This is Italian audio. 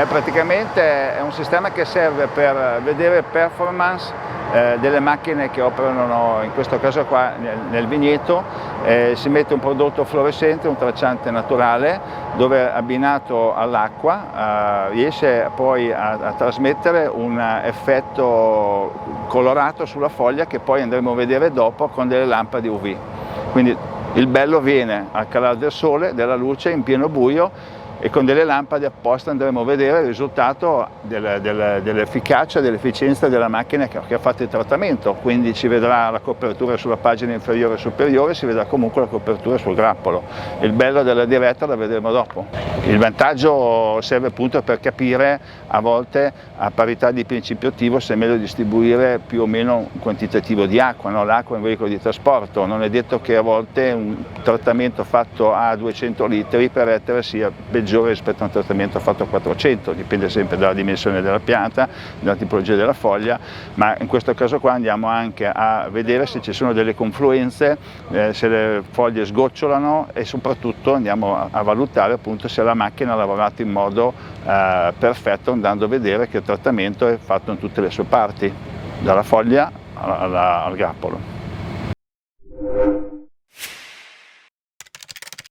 Praticamente è un sistema che serve per vedere performance delle macchine che operano, in questo caso qua nel vigneto. Si mette un prodotto fluorescente, un tracciante naturale, dove abbinato all'acqua riesce poi a trasmettere un effetto colorato sulla foglia che poi andremo a vedere dopo con delle lampade UV. Quindi il bello viene al calare del sole, della luce in pieno buio, e con delle lampade apposta andremo a vedere il risultato dell'efficacia, dell'efficienza della macchina che ha fatto il trattamento. Quindi ci vedrà la copertura sulla pagina inferiore e superiore, si vedrà comunque la copertura sul grappolo. Il bello della diretta la vedremo dopo. Il vantaggio serve appunto per capire a volte, a parità di principio attivo, se è meglio distribuire più o meno un quantitativo di acqua, no? L'acqua è un veicolo di trasporto, non è detto che a volte un trattamento fatto a 200 litri per ettaro sia peggiore rispetto a un trattamento fatto a 400, dipende sempre dalla dimensione della pianta, dalla tipologia della foglia, ma in questo caso qua andiamo anche a vedere se ci sono delle confluenze, se le foglie sgocciolano, e soprattutto andiamo a valutare appunto se la macchina ha lavorato in modo perfetto, andando a vedere che il trattamento è fatto in tutte le sue parti, dalla foglia al grappolo.